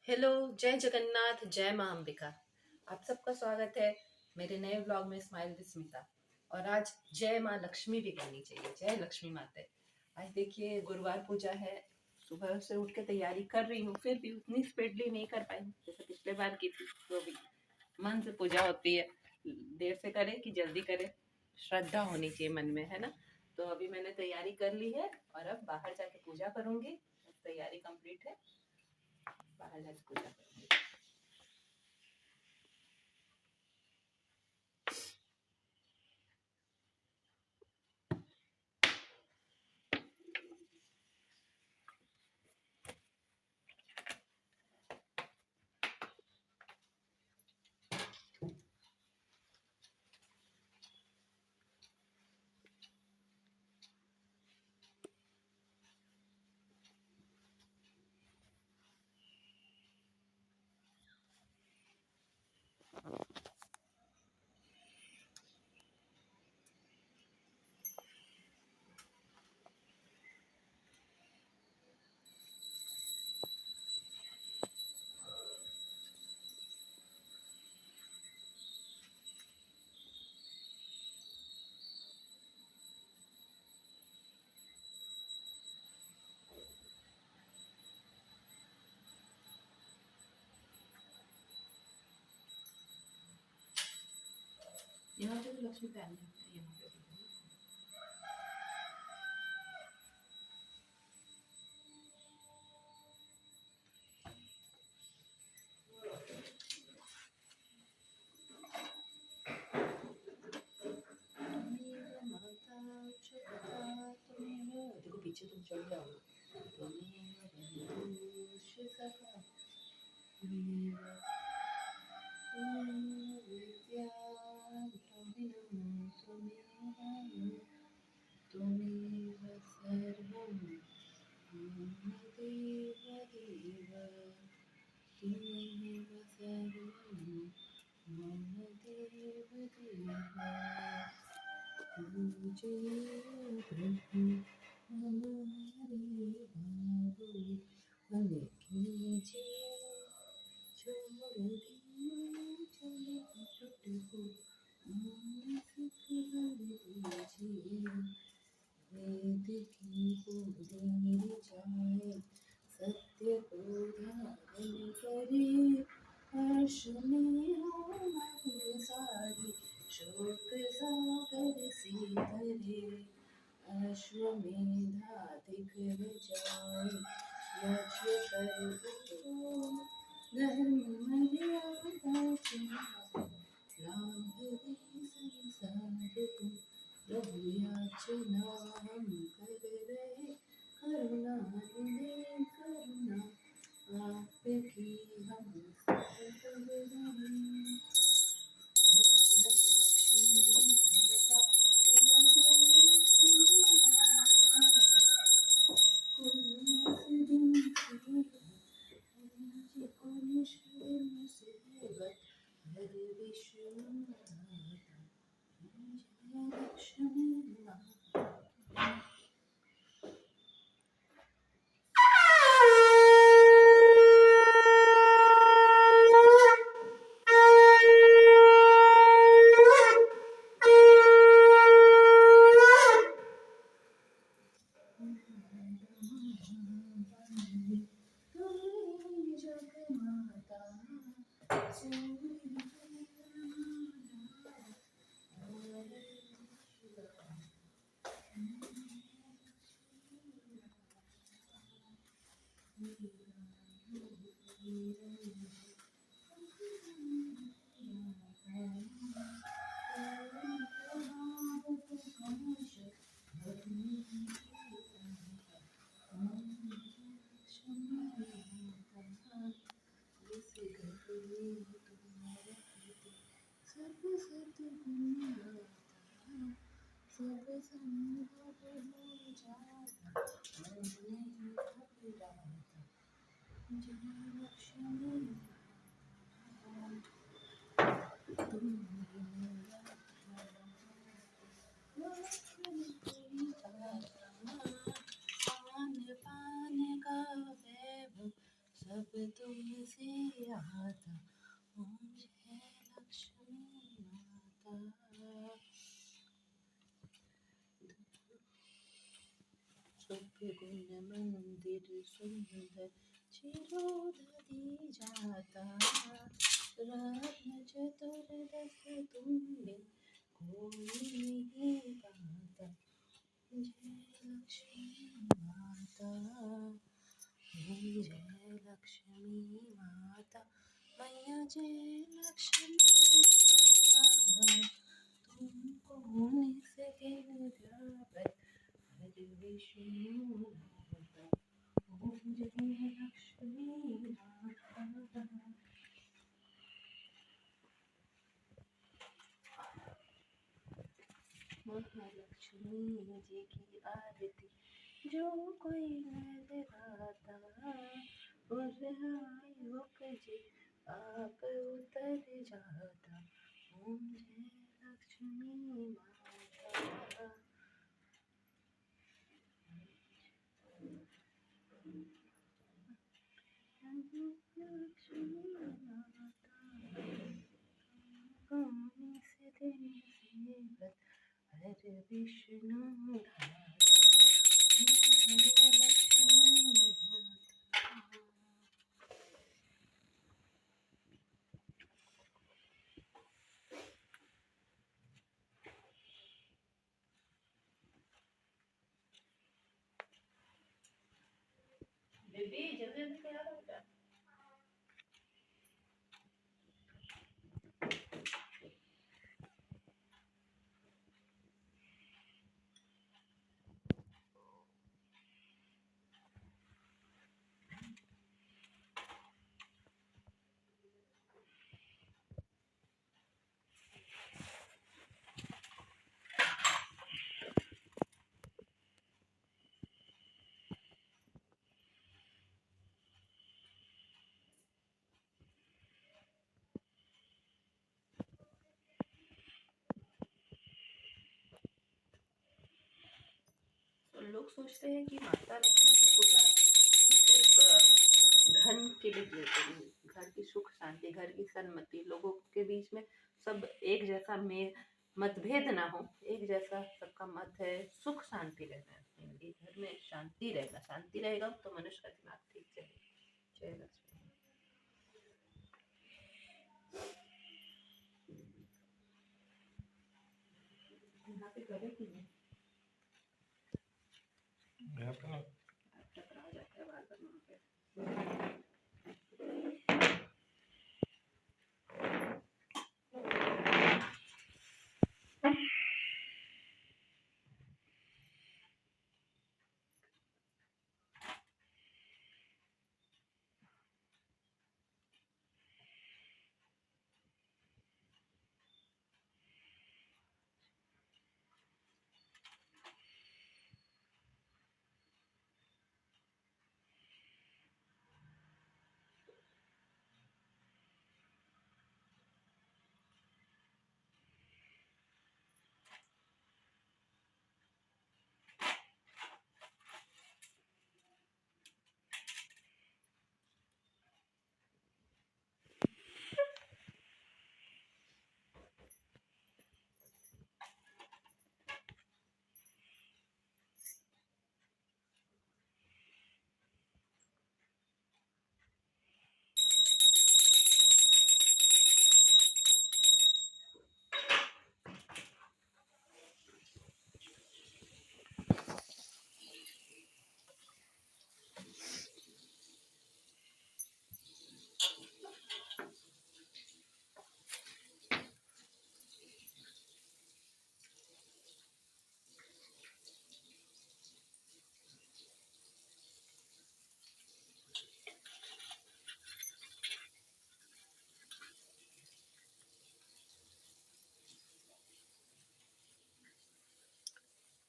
Hello, जय जगन्नाथ, जय मां अंबिका। आप सबका स्वागत है मेरे नए व्लॉग में स्माइल विद स्मिता। और आज जय मां लक्ष्मी भी कहनी चाहिए, जय लक्ष्मी माते। आज देखिए गुरुवार पूजा है। सुबह से उठ के तैयारी कर रही हूँ, फिर भी उतनी स्पीडली नहीं कर पाई जैसे पिछले बार की थी। तो भी मन से पूजा होती है, देर से करे कि जल्दी करे, श्रद्धा होनी चाहिए मन में, है ना। तो अभी मैंने तैयारी कर ली है और अब बाहर जाके पूजा करूंगी। तैयारी कंप्लीट है, बाहर जाके पूजा करूंगी। यहाँ पे तो लक्ष्मी पहन है, यहाँ पे भी है। देखो पीछे तुम चल जाओ। त्वमेव सर्वं मम देव देव, त्वमेव सर्वं मम देव देव। पूजये प्रभु मम हरि बाबू, मन कीजिए छोड़ दिए चले टूट को, मानस कर दीजिए। वेद की बोली जाए, सत्य को धारण करे, हर्ष में हो सारी, शोक सागर से तरे। अश्वमेधाधिक जाए, यज्ञ कर धर्म मर्यादा लाभ दे संसार को, प्रभु याचना हम कर रहे, करुणा निधि करुणा आपकी हम सब कर रहे। सब तुमसे आता, ओम जय लक्ष्मी माता। सभ्य गुण मंदिर सुंदर चिरोदधि जाता, रत्न चतुर्दश तुम बिन कोई नहीं पाता। जय लक्ष्मी माता, जय लक्ष्मी माता, मैया जय लक्ष्मी माता। तुमको निसके व्यापत हर विष्णु माता, ओम जय लक्ष्मी माता। महालक्ष्मी जी की आरती जो कोई न लगाता, उस आयुक जी आप उतर जाता। ओम जय लक्ष्मी माता। लक्ष्मी माता कौन से दिन सेवत हर विष्णु धाता। जय लक्ष्मी माता। बेबी जल्दी जल्दी तैयार हो जा। तो लोग सोचते हैं कि माता लक्ष्मी की पूजा सिर्फ धन के लिए करते हैं, घर की सुख शांति, घर की सन्मति, लोगों के बीच में सब एक जैसा में मतभेद ना हो, एक जैसा सबका मत है, सुख शांति रहना है घर में, शांति रहेगा, शांति रहेगा तो मनुष्य का दिमाग ठीक चलेगा। जय लक्ष्मी। यहाँ पे करे कि नहीं टकरा जाता है बार बार वहाँ पे।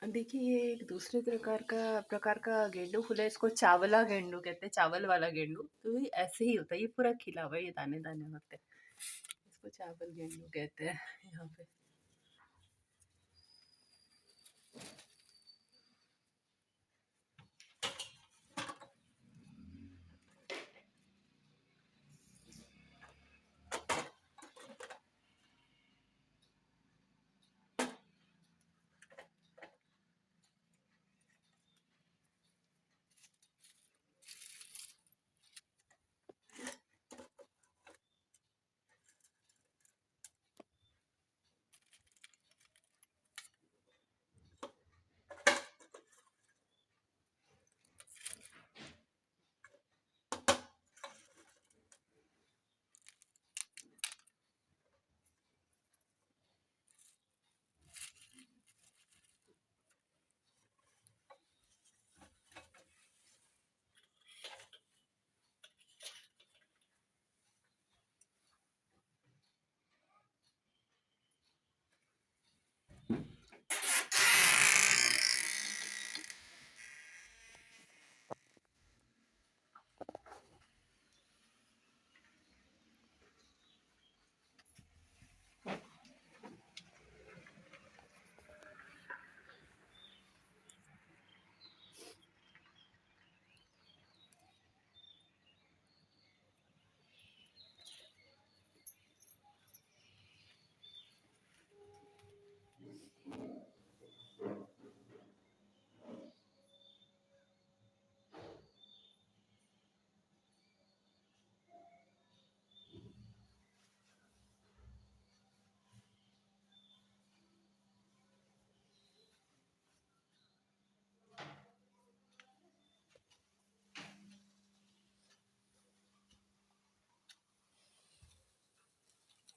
देखिए ये एक दूसरे प्रकार का गेंडू फूल है, इसको चावला गेंडू कहते हैं, चावल वाला गेंडू। तो ये ऐसे ही होता है, ये पूरा खिला हुआ है, ये दाने दाने होते हैं, इसको चावल गेंडू कहते हैं यहाँ पे।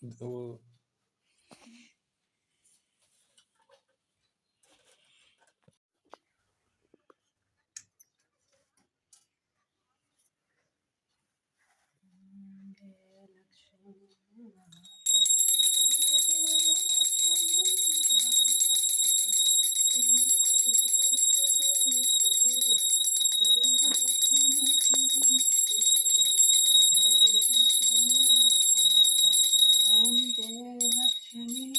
वो जय लक्ष्मी ओम जय लक्ष्मी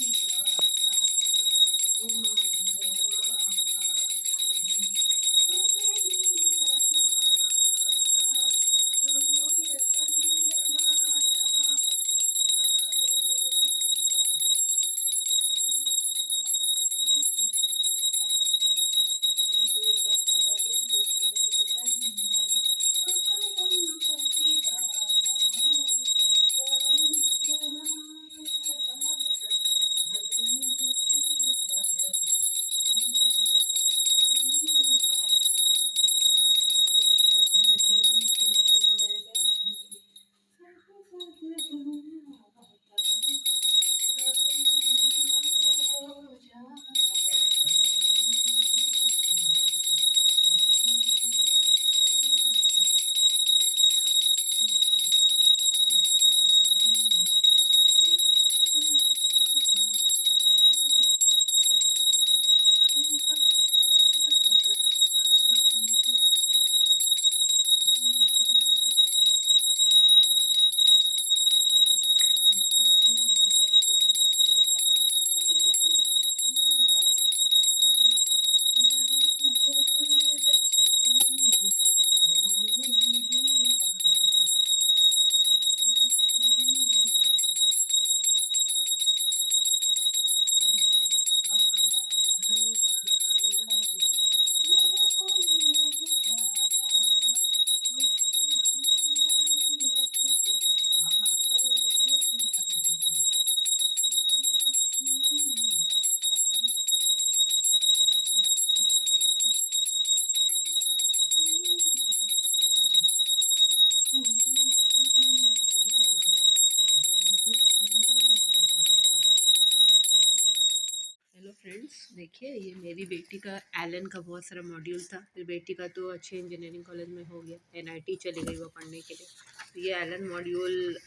हेलो फ्रेंड्स, देखिए ये मेरी बेटी का एलन का बहुत सारा मॉड्यूल था। फिर बेटी का तो अच्छे इंजीनियरिंग कॉलेज में हो गया, एनआईटी चली गई वो पढ़ने के लिए। तो ये एलन मॉड्यूल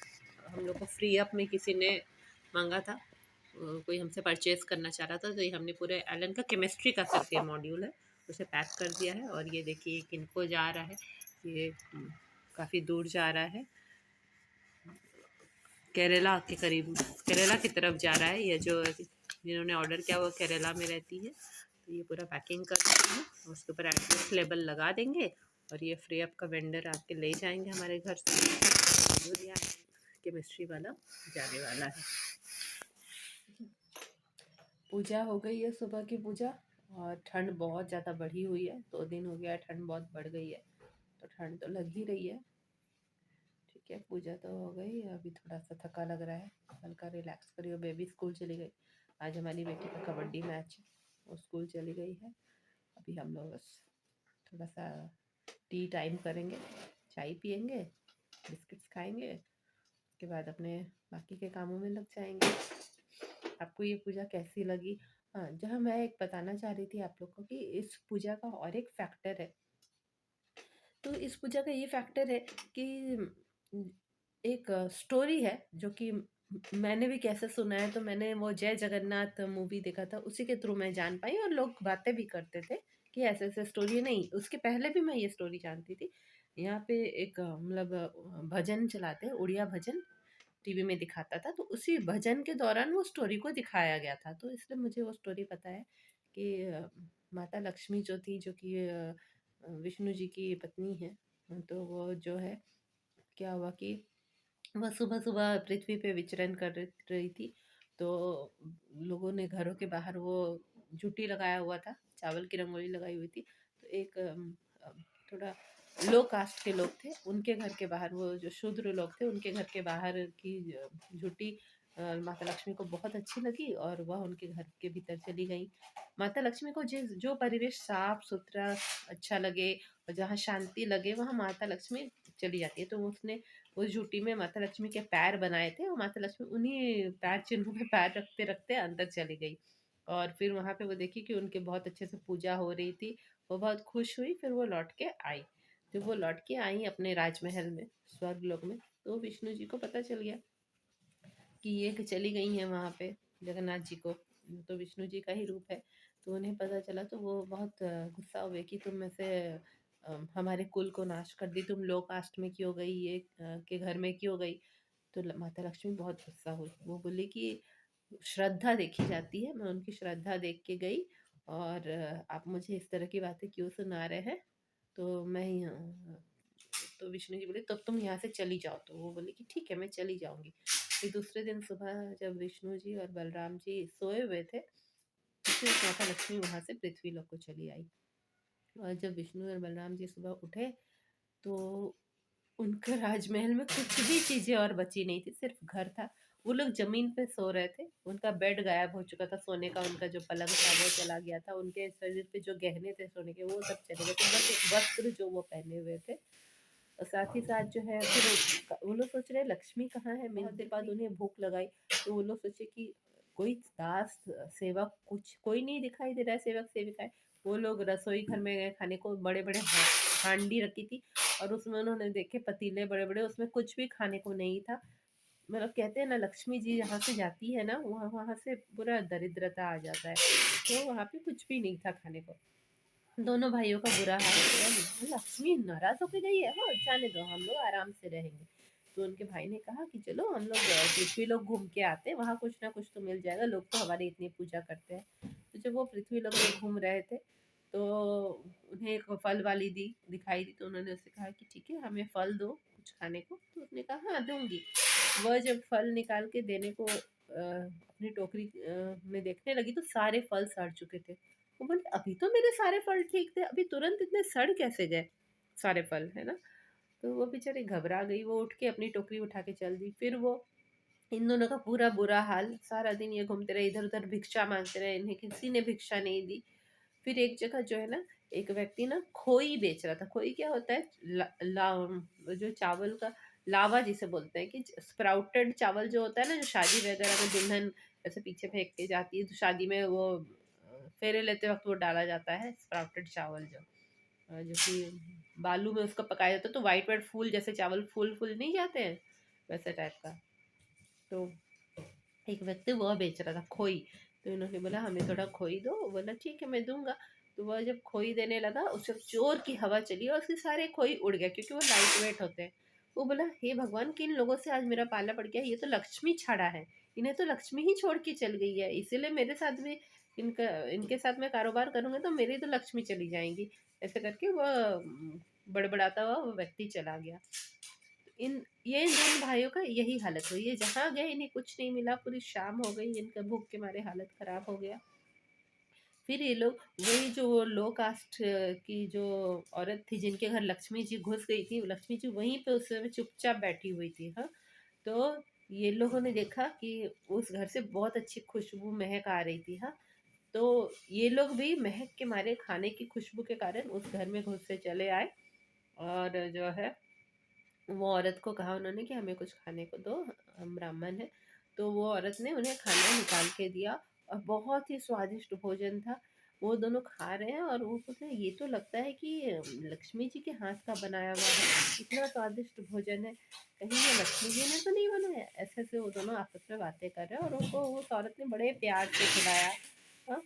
हम लोग को फ्री अप में किसी ने मांगा था, कोई हमसे परचेज करना चाह रहा था। तो ये हमने पूरे एलन का केमिस्ट्री का सिर्फ ये मॉड्यूल है, उसे पैक कर दिया है। और ये देखिए किनको जा रहा है, ये काफ़ी दूर जा रहा है, केरला के करीब, केरला की तरफ जा रहा है। ये जो जिन्होंने ऑर्डर किया वो केरला में रहती है। तो ये पूरा पैकिंग कर देंगे हैं, उसके ऊपर एड्रेस लेबल लगा देंगे और ये फ्री अप का वेंडर आपके ले जाएंगे हमारे घर से। जो दिया केमिस्ट्री वाला जाने वाला है। पूजा हो गई है, सुबह की पूजा। और ठंड बहुत ज़्यादा बढ़ी हुई है, 2 दिन हो गया ठंड बहुत बढ़ गई है, तो ठंड तो लग ही रही है। ठीक है, पूजा तो हो गई, अभी थोड़ा सा थका लग रहा है, हल्का रिलैक्स करिए। बेबी स्कूल चली गई, आज हमारी बेटी का कबड्डी मैच है, वो स्कूल चली गई है। अभी हम लोग बस थोड़ा सा टी टाइम करेंगे, चाय पियेंगे, बिस्किट्स खाएंगे, उसके बाद अपने बाकी के कामों में लग जाएंगे। आपको ये पूजा कैसी लगी? हाँ, जहाँ मैं एक बताना चाह रही थी आप लोग को कि इस पूजा का और एक फैक्टर है। तो इस पूजा का ये फैक्टर है कि एक स्टोरी है जो कि मैंने भी कैसे सुना है। तो मैंने वो जय जगन्नाथ मूवी देखा था, उसी के थ्रू मैं जान पाई। और लोग बातें भी करते थे कि ऐसे ऐसे स्टोरी, नहीं उसके पहले भी मैं ये स्टोरी जानती थी। यहाँ पे एक मतलब भजन चलाते हैं, उड़िया भजन टीवी में दिखाता था, तो उसी भजन के दौरान वो स्टोरी को दिखाया गया था। तो इसलिए मुझे वो स्टोरी पता है कि माता लक्ष्मी जो थी, जो कि विष्णु जी की पत्नी है, तो वो जो है, क्या हुआ कि वह सुबह सुबह पृथ्वी पे विचरण कर रही थी। तो लोगों ने घरों के बाहर वो झूठी लगाया हुआ था, चावल की रंगोली लगाई हुई थी। तो एक थोड़ा लो कास्ट के लोग थे, उनके घर के बाहर, वो जो शूद्र लोग थे उनके घर के बाहर की झूठी माता लक्ष्मी को बहुत अच्छी लगी और वह उनके घर के भीतर चली गई। माता लक्ष्मी को जिस जो परिवेश साफ सुथरा अच्छा लगे और जहाँ शांति लगे, वहाँ माता लक्ष्मी चली जाती है। तो उसने उस झूठी में माता लक्ष्मी के पैर बनाए थे और माता लक्ष्मी उन्हीं पैर चिन्हों पे पैर रखते रखते अंदर चली गई। और फिर वहाँ पे वो देखी कि उनके बहुत अच्छे से पूजा हो रही थी, वो बहुत खुश हुई, फिर वो लौट के आई। जब वो लौट के आई अपने राजमहल में, स्वर्ग लोक में, तो विष्णु जी को पता चल गया कि ये कि चली गई हैं वहाँ पे जगन्नाथ जी को, तो विष्णु जी का ही रूप है। तो उन्हें पता चला तो वो बहुत गुस्सा हुए कि तुम ऐसे हमारे कुल को नाश कर दी, तुम लो कास्ट में क्यों गई, ये के घर में क्यों गई। तो माता लक्ष्मी बहुत गुस्सा हुई, वो बोली कि श्रद्धा देखी जाती है, मैं उनकी श्रद्धा देख के गई, और आप मुझे इस तरह की बातें क्यों सुना रहे हैं। तो मैं तो विष्णु जी बोले तब तुम यहाँ से चली जाओ। तो वो बोली कि ठीक है मैं चली जाऊंगी। फिर दूसरे दिन सुबह जब विष्णु जी और बलराम जी सोए हुए थे, तो फिर माता लक्ष्मी वहां से पृथ्वी लोक को चली आई। और जब विष्णु और बलराम जी सुबह उठे तो उनके राजमहल में कुछ भी चीजें और बची नहीं थी, सिर्फ घर था। वो लोग जमीन पे सो रहे थे, उनका बेड गायब हो चुका था सोने का, उनका जो पलंग था वो चला गया था, उनके शरीर पे जो गहने थे सोने के वो सब चले गए थे, बस एक वस्त्र जो वो पहने हुए थे। और साथ ही साथ जो है फिर वो लोग सोच रहे लक्ष्मी कहाँ है, बहुत देर बाद उन्हें भूख लगाई, तो वो लोग सोचे कि कोई दास सेवक कुछ कोई नहीं दिखाई दे रहा है, सेवक सेविकाएं। वो लोग रसोई घर में गए, खाने को बड़े बड़े हांडी रखी थी, और उसमें उन्होंने देखे पतीले बड़े बड़े, उसमें कुछ भी खाने को नहीं था। मतलब कहते हैं ना लक्ष्मी जी जहाँ से जाती है ना वहाँ वहाँ से पूरा दरिद्रता आ जाता है, तो वहाँ पे कुछ भी नहीं था खाने को। दोनों भाइयों का बुरा हाल हो गया, लक्ष्मी नाराज होकर गई है, हाँ जाने दो हम लोग आराम से रहेंगे। तो उनके भाई ने कहा कि चलो हम लोग पृथ्वी लोग घूम के आते हैं, वहाँ कुछ ना कुछ तो मिल जाएगा, लोग तो हमारी इतनी पूजा करते हैं। तो जब वो पृथ्वी लोग में घूम रहे थे तो उन्हें एक फल वाली दिखाई दी, तो उन्होंने उससे कहा कि ठीक है हमें फल दो कुछ खाने को। तो उसने कहा हाँ दूंगी। वह जब फल निकाल के देने को अपनी टोकरी में देखने लगी तो सारे फल सड़ चुके थे। वो बोले अभी तो मेरे सारे फल ठीक थे, अभी तुरंत इतने सड़ कैसे गए सारे फल, है ना। तो वो बेचारी घबरा गई, वो उठ के अपनी टोकरी उठा के चल दी। फिर वो इन दोनों का पूरा बुरा हाल, सारा दिन ये घूमते रहे, इधर उधर भिक्षा मांगते रहे, इन्हें किसी ने भिक्षा नहीं दी। फिर एक जगह जो है ना एक व्यक्ति ना खोई बेच रहा था। खोई क्या होता है, जो चावल का लावा जिसे बोलते हैं, कि स्प्राउटेड चावल जो होता है ना, जो शादी वगैरह में दुल्हन ऐसे पीछे फेंक के जाती है, तो शादी में वो फेरे लेते वक्त वो डाला जाता है स्प्राउटेड चावल, जो कि बालू में उसको पकाया जाता है, तो वाइट वाइट फूल जैसे चावल फूल फूल नहीं जाते हैं वैसे टाइप का। तो एक व्यक्ति वह बेच रहा था खोई। तो इन्होंने बोला हमें थोड़ा खोई दो, बोला ठीक है मैं दूंगा। तो वह जब खोई देने लगा उससे जोर की हवा चली और उसके सारे खोई उड़ गए, क्योंकि वो लाइट वेट होते हैं। वो बोला हे भगवान किन लोगों से आज मेरा पाला पड़ गया, ये तो लक्ष्मी छाड़ा है, इन्हें तो लक्ष्मी ही छोड़ के चल गई है, इसीलिए मेरे साथ भी इनके साथ में कारोबार करूंगा तो मेरी तो लक्ष्मी चली जाएंगी। ऐसे करके वह बड़बड़ाता हुआ वो व्यक्ति चला गया। इन दोनों भाइयों का यही हालत हुई है, जहाँ गए इन्हें कुछ नहीं मिला, पूरी शाम हो गई, इनका भूख के मारे हालत खराब हो गया। फिर ये लोग वही जो लो कास्ट की जो औरत थी जिनके घर लक्ष्मी जी घुस गई थी, लक्ष्मी जी वहीं पे उस समय चुपचाप बैठी हुई थी। हाँ, तो ये लोगों ने देखा कि उस घर से बहुत अच्छी खुशबू महक आ रही थी। हाँ, तो ये लोग भी महक के मारे, खाने की खुशबू के कारण उस घर में घुस से चले आए, और जो है वो औरत को कहा उन्होंने कि हमें कुछ खाने को दो, हम ब्राह्मण हैं। तो वो औरत ने उन्हें खाना निकाल के दिया, और बहुत ही स्वादिष्ट भोजन था। वो दोनों खा रहे हैं और वो बोलते हैं ये तो लगता है कि लक्ष्मी जी के हाथ का बनाया हुआ है, इतना स्वादिष्ट भोजन है, कहीं ये लक्ष्मी जी ने तो नहीं बनाया। ऐसे ऐसे वो दोनों आपस में बातें कर रहे हैं, और उनको उस औरत ने बड़े प्यार से खिलाया। हाँ,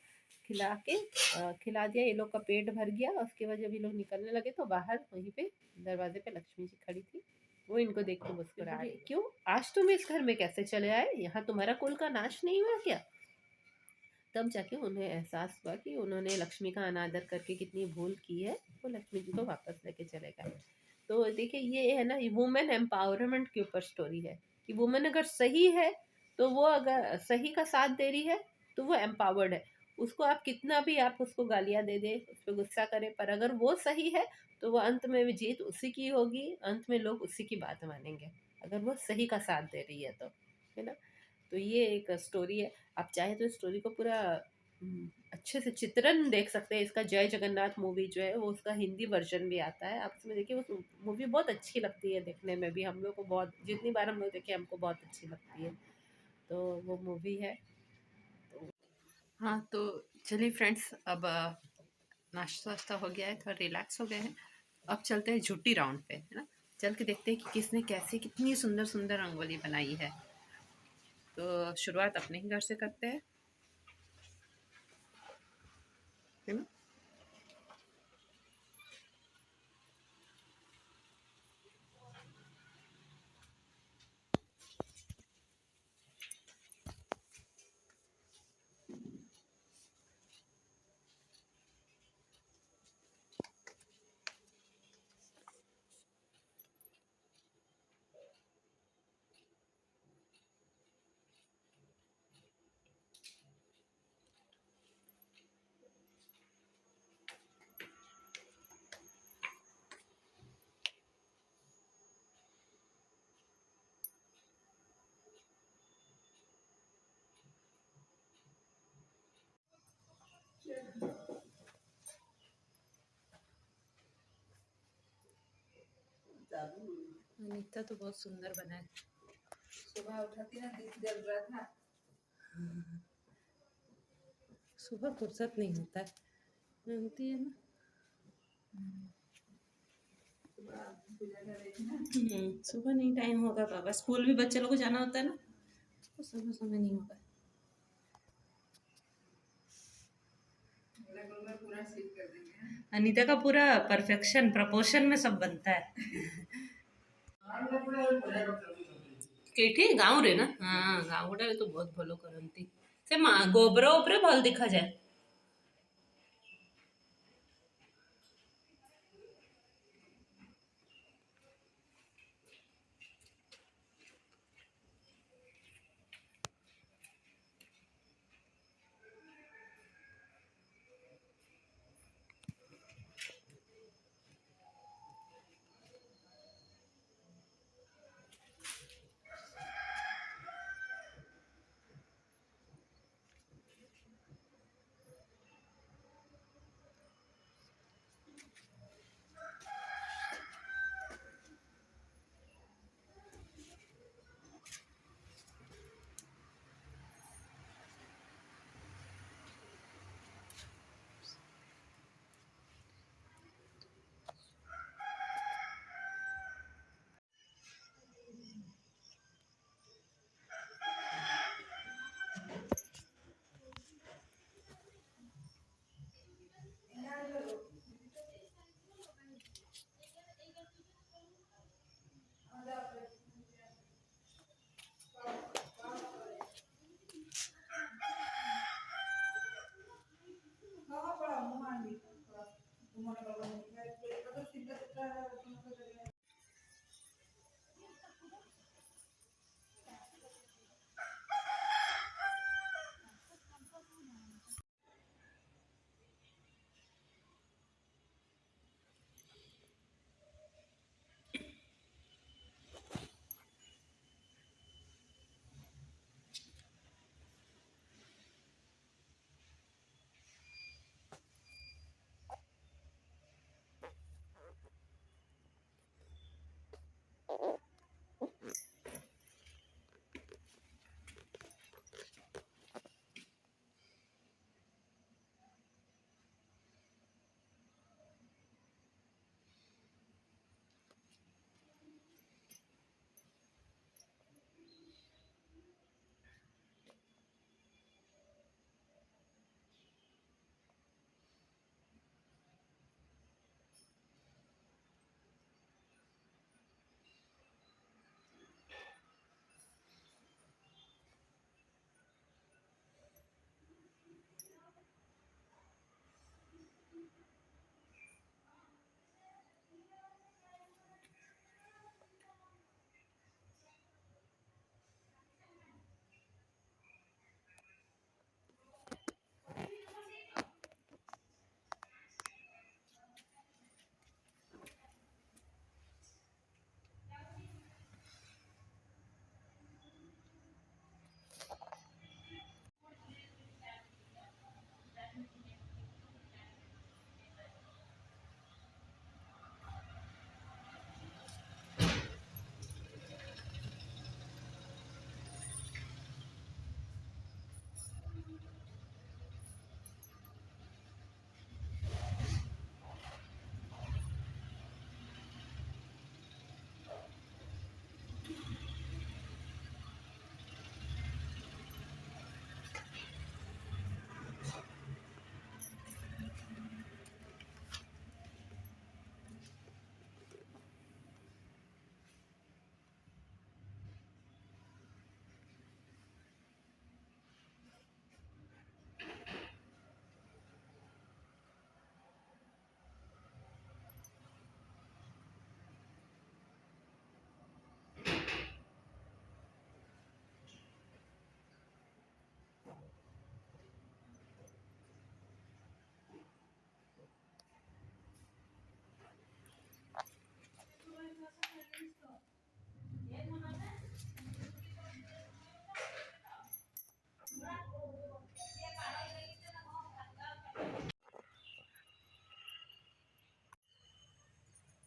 खिला के खिला दिया, ये लोग का पेट भर गया। उसके बाद जब ये लोग निकलने लगे तो बाहर वहीं पे दरवाजे पे लक्ष्मी जी खड़ी थी, वो इनको देख के मुस्कुरा रही, क्यों आज तुम इस घर में कैसे चले आए, यहाँ तुम्हारा कुल का नाश नहीं हुआ क्या। तब जाके उन्हें एहसास हुआ कि उन्होंने लक्ष्मी का अनादर करके कितनी भूल की है, वो लक्ष्मी जी को वापस लेके चले गए। तो देखिए ये है ना, वुमेन एम्पावरमेंट के ऊपर स्टोरी है, कि वुमेन अगर सही है तो वो अगर सही का साथ दे रही है तो वो एम्पावर्ड है। उसको आप कितना भी आप उसको गालियां दे दे, उस पर गुस्सा करे, पर अगर वो सही है तो वो अंत में भी जीत उसी की होगी, अंत में लोग उसी की बात मानेंगे, अगर वो सही का साथ दे रही है तो, है ना। तो ये एक स्टोरी है। आप चाहे तो स्टोरी को पूरा अच्छे अच्छे से चित्रण देख सकते हैं इसका। जय जगन्नाथ मूवी जो है वो उसका हिंदी वर्जन भी आता है, आप उसमें देखिए। वो मूवी बहुत अच्छी लगती है देखने में भी, हम लोग को बहुत, जितनी बार हम लोग देखे हमको बहुत अच्छी लगती है। तो वो मूवी है। तो हाँ, तो चलिए फ्रेंड्स, अब नाश्ता वाश्ता हो गया है, थोड़ा रिलैक्स हो गए हैं। अब चलते हैं झुट्टी राउंड पे, है ना। चल के देखते हैं कि किसने कैसे कितनी सुंदर सुंदर रंगोली बनाई है। तो शुरुआत अपने ही घर से करते हैं, है ना। अनीता तो बहुत सुंदर बना है। सुबह उठाती ना, दीप जल रहा था। सुबह फुर्सत नहीं होता है, होती है ना। सुबह नहीं टाइम होगा बाबा, स्कूल भी बच्चे लोग को जाना होता है ना, तो सुबह समय नहीं होगा। अनीता का पूरा परफेक्शन प्रपोर्शन में सब बनता है। केठी गाँव रे ना, हाँ गाँव गुड़ारे तो बहुत भलो करती से गोबरा उपरे भल दिखा जाए।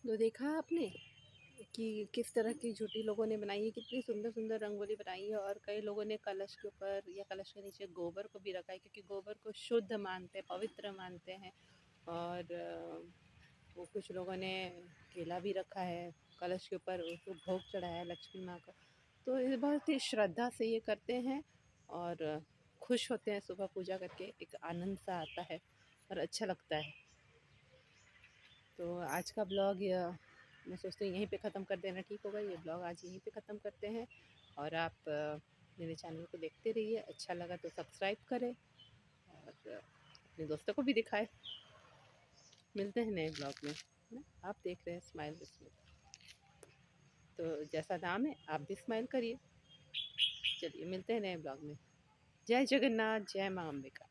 तो देखा आपने कि किस तरह की झूठी लोगों ने बनाई है, कितनी सुंदर सुंदर रंगोली बनाई है। और कई लोगों ने कलश के ऊपर या कलश के नीचे गोबर को भी रखा है, क्योंकि गोबर को शुद्ध मानते हैं, पवित्र मानते हैं। और वो कुछ लोगों ने केला भी रखा है कलश के ऊपर, उसको भोग चढ़ाया है लक्ष्मी माँ का। तो ये बहुत ही श्रद्धा से ये करते हैं और खुश होते हैं। सुबह पूजा करके एक आनंद सा आता है और अच्छा लगता है। तो आज का ब्लॉग मैं सोचती हूँ यहीं पे ख़त्म कर देना ठीक होगा। ये ब्लॉग आज यहीं पे ख़त्म करते हैं। और आप मेरे चैनल को देखते रहिए। अच्छा लगा तो सब्सक्राइब करें और अपने दोस्तों को भी दिखाएं। मिलते हैं नए ब्लॉग में, है ना। आप देख रहे हैं स्माइल विद स्मिता, तो जैसा नाम है आप भी स्माइल करिए। चलिए मिलते हैं नए ब्लॉग में। जय जगन्नाथ, जय माँ अम्बिका।